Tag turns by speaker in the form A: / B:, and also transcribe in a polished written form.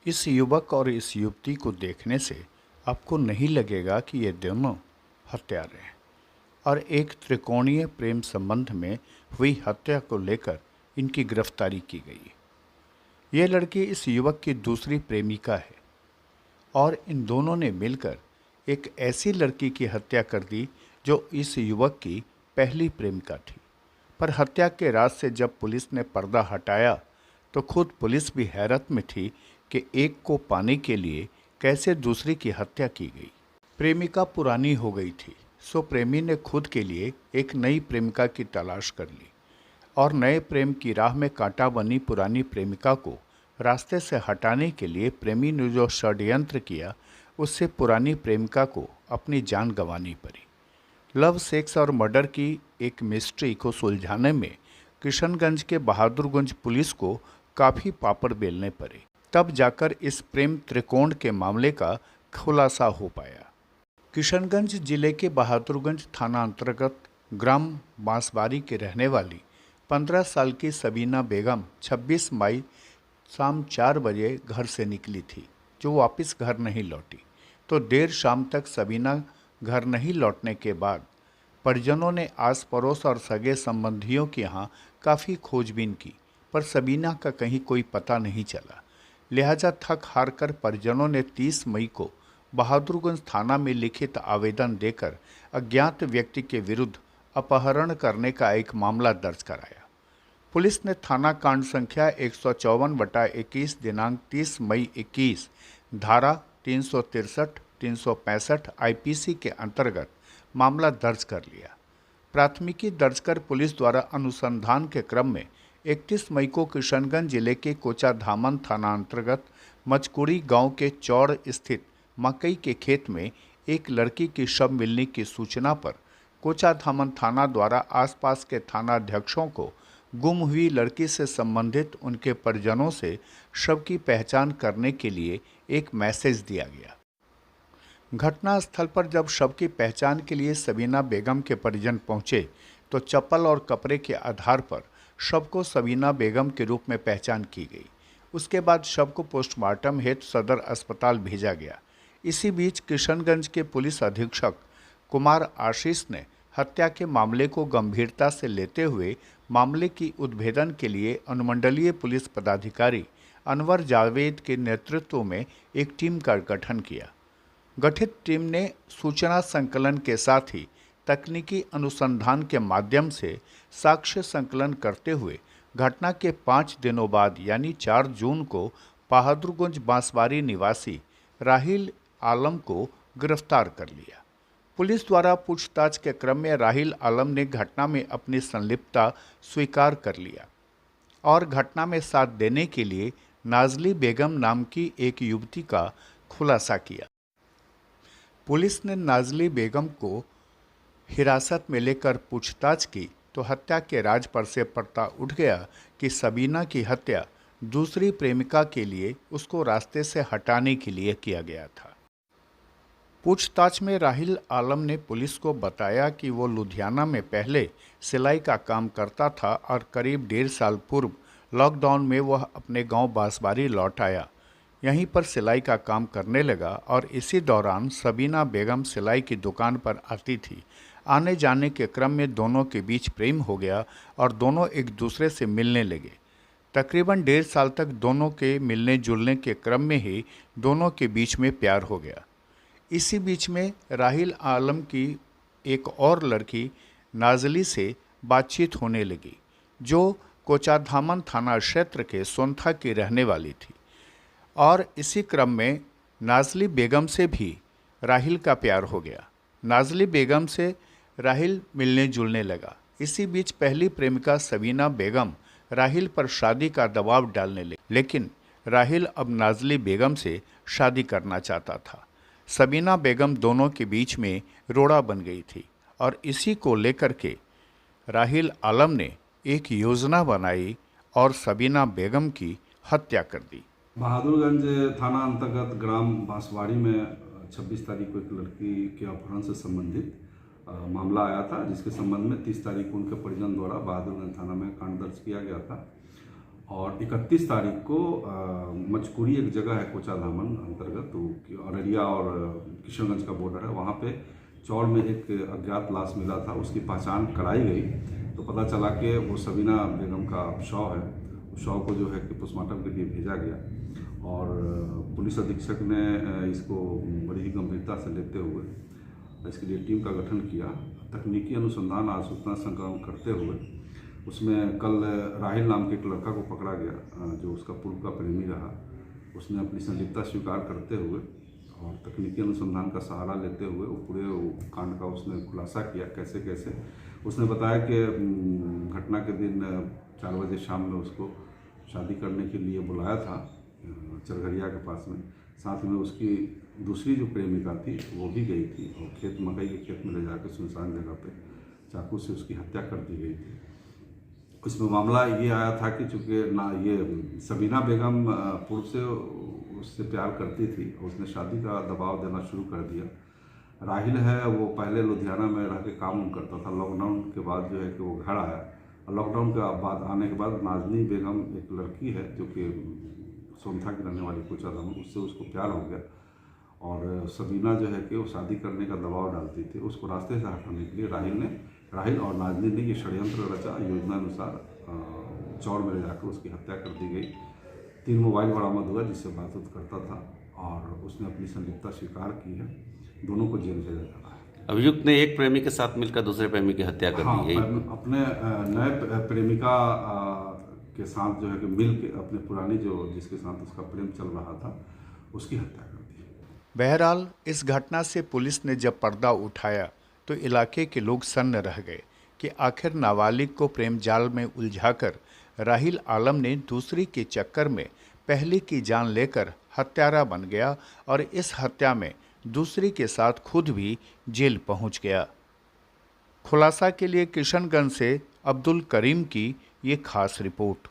A: इस युवक और इस युवती को देखने से आपको नहीं लगेगा कि ये दोनों हत्यारे हैं और एक त्रिकोणीय प्रेम संबंध में हुई हत्या को लेकर इनकी गिरफ्तारी की गई। ये लड़की इस युवक की दूसरी प्रेमिका है और इन दोनों ने मिलकर एक ऐसी लड़की की हत्या कर दी जो इस युवक की पहली प्रेमिका थी। पर हत्या के राज से जब पुलिस ने पर्दा हटाया तो खुद पुलिस भी हैरत में थी कि एक को पाने के लिए कैसे दूसरी की हत्या की गई। प्रेमिका पुरानी हो गई थी, सो प्रेमी ने खुद के लिए एक नई प्रेमिका की तलाश कर ली और नए प्रेम की राह में कांटा बनी पुरानी प्रेमिका को रास्ते से हटाने के लिए प्रेमी ने जो षड्यंत्र किया, उससे पुरानी प्रेमिका को अपनी जान गंवानी पड़ी। लव, सेक्स और मर्डर की एक मिस्ट्री को सुलझाने में किशनगंज के बहादुरगंज पुलिस को काफ़ी पापड़ बेलने पड़े, तब जाकर इस प्रेम त्रिकोण के मामले का खुलासा हो पाया। किशनगंज जिले के बहादुरगंज थाना अंतर्गत ग्राम बांसबारी के रहने वाली 15 साल की सबीना बेगम 26 मई शाम 4 बजे घर से निकली थी, जो वापस घर नहीं लौटी। तो देर शाम तक सबीना घर नहीं लौटने के बाद परिजनों ने आस पड़ोस और सगे संबंधियों के यहाँ काफ़ी खोजबीन की, पर सबीना का कहीं कोई पता नहीं चला। लिहाजा थक हार कर परिजनों ने 30 मई को बहादुरगंज थाना में लिखित आवेदन देकर अज्ञात व्यक्ति के विरुद्ध अपहरण करने का एक मामला दर्ज कराया। पुलिस ने थाना कांड संख्या 154/21 दिनांक 30 मई 21 धारा 363, 365 आईपीसी के अंतर्गत मामला दर्ज कर लिया। प्राथमिकी दर्ज कर पुलिस द्वारा अनुसंधान के क्रम में 31 मई को किशनगंज जिले के कोचाधामन थाना अंतर्गत मचकुड़ी गांव के चौड़ स्थित मकई के खेत में एक लड़की की शव मिलने की सूचना पर कोचाधामन थाना द्वारा आसपास के थानाध्यक्षों को गुम हुई लड़की से संबंधित उनके परिजनों से शव की पहचान करने के लिए एक मैसेज दिया गया। घटना स्थल पर जब शव की पहचान के लिए सबीना बेगम के परिजन पहुंचे तो चप्पल और कपड़े के आधार पर शव को सबीना बेगम के रूप में पहचान की गई। उसके बाद शव को पोस्टमार्टम हेतु सदर अस्पताल भेजा गया। इसी बीच किशनगंज के पुलिस अधीक्षक कुमार आशीष ने हत्या के मामले को गंभीरता से लेते हुए मामले की उद्भेदन के लिए अनुमंडलीय पुलिस पदाधिकारी अनवर जावेद के नेतृत्व में एक टीम का गठन किया। गठित टीम ने सूचना संकलन के साथ ही तकनीकी अनुसंधान के माध्यम से साक्ष्य संकलन करते हुए घटना के 5 दिनों बाद यानी 4 जून को बहादुरगंज बांसबारी निवासी राहिल आलम को गिरफ्तार कर लिया। पुलिस द्वारा पूछताछ के क्रम में राहिल आलम ने घटना में अपनी संलिप्तता स्वीकार कर लिया और घटना में साथ देने के लिए नाजली बेगम नाम की एक युवती का खुलासा किया। पुलिस ने नाजली बेगम को हिरासत में लेकर पूछताछ की तो हत्या के राज पर से पर्दा उठ गया कि सबीना की हत्या दूसरी प्रेमिका के लिए उसको रास्ते से हटाने के लिए किया गया था। पूछताछ में राहिल आलम ने पुलिस को बताया कि वो लुधियाना में पहले सिलाई का काम करता था और करीब 1.5 साल पूर्व लॉकडाउन में वह अपने गांव बांसबारी लौट आया। यहीं पर सिलाई का काम करने लगा और इसी दौरान सबीना बेगम सिलाई की दुकान पर आती थी। आने जाने के क्रम में दोनों के बीच प्रेम हो गया और दोनों एक दूसरे से मिलने लगे। तकरीबन 1.5 साल तक दोनों के मिलने जुलने के क्रम में ही दोनों के बीच में प्यार हो गया। इसी बीच में राहिल आलम की एक और लड़की नाजली से बातचीत होने लगी, जो कोचाधामन थाना क्षेत्र के सोनथा की रहने वाली थी और इसी क्रम में नाजली बेगम से भी राहिल का प्यार हो गया। नाजली बेगम से राहिल मिलने जुलने लगा। इसी बीच पहली प्रेमिका सबीना बेगम राहिल पर शादी का दबाव डालने लगी, लेकिन राहिल अब नाजली बेगम से शादी करना चाहता था। सबीना बेगम दोनों के बीच में रोड़ा बन गई थी और इसी को लेकर के राहिल आलम ने एक योजना बनाई और सबीना बेगम की हत्या कर दी।
B: बहादुरगंज थाना अंतर्गत ग्राम बांसवाड़ी में 26 तारीख को एक लड़की के अपहरण से संबंधित मामला आया था, जिसके संबंध में 30 तारीख को उनके परिजन द्वारा बहादुरगंज थाना में कांड दर्ज किया गया था और 31 तारीख को मचकुरी एक जगह है कोचा धामन अंतर्गत, तो अररिया और किशनगंज का बॉर्डर है, वहाँ पे चौड़ में एक अज्ञात लाश मिला था। उसकी पहचान कराई गई तो पता चला कि वो सबीना बेगम का शव है। उस शव को जो है कि पोस्टमार्टम के लिए भेजा गया और पुलिस अधीक्षक ने इसको बड़ी ही गंभीरता से लेते हुए इसके लिए टीम का गठन किया। तकनीकी अनुसंधान और सूचना संकलन करते हुए उसमें कल राहिल नाम के एक लड़का को पकड़ा गया जो उसका पूर्व का प्रेमी रहा। उसने अपनी संलिप्तता स्वीकार करते हुए और तकनीकी अनुसंधान का सहारा लेते हुए वो पूरे कांड का उसने खुलासा किया कैसे कैसे। उसने बताया कि घटना के दिन 4 बजे शाम में उसको शादी करने के लिए बुलाया था चरघरिया के पास में। साथ में उसकी दूसरी जो प्रेमिका थी वो भी गई थी और मकई के खेत में ले जाकर सुनसान जगह पे चाकू से उसकी हत्या कर दी गई थी। उसमें मामला ये आया था कि चूँकि ना ये सबीना बेगम पूर्व से उससे प्यार करती थी और उसने शादी का दबाव देना शुरू कर दिया। राहिल है वो पहले लुधियाना में रह के काम करता था। लॉकडाउन के बाद जो है कि वो घर आया और लॉकडाउन के बाद आने के बाद नाजनी बेगम एक लड़की है जो कि सोमथा की रहने वाली कोचा धाम, उससे उसको प्यार हो गया और सबीना जो है कि वो शादी करने का दबाव डालती थी। उसको रास्ते से हटाने के लिए राहिल और नाजनी ने ये षड्यंत्र रचा। योजना अनुसार चौड़ में ले जाकर उसकी हत्या कर दी गई। 3 मोबाइल बरामद हुआ जिससे बातचीत करता था और उसने अपनी संलिप्तता स्वीकार की है। दोनों को जेल भेजा जा रहा है।
C: अभियुक्त ने एक प्रेमी के साथ मिलकर दूसरे प्रेमी की हत्या कर दी गई।
B: अपने नए प्रेमिका के साथ जो है कि मिल के अपने पुरानी जिसके साथ उसका प्रेम चल रहा था उसकी हत्या कर दी।
A: बहरहाल इस घटना से पुलिस ने जब पर्दा उठाया तो इलाके के लोग सन्न रह गए कि आखिर नाबालिग को प्रेम जाल में उलझाकर राहिल आलम ने दूसरी के चक्कर में पहले की जान लेकर हत्यारा बन गया और इस हत्या में दूसरी के साथ खुद भी जेल पहुंच गया। खुलासा के लिए किशनगंज से अब्दुल करीम की ये खास रिपोर्ट।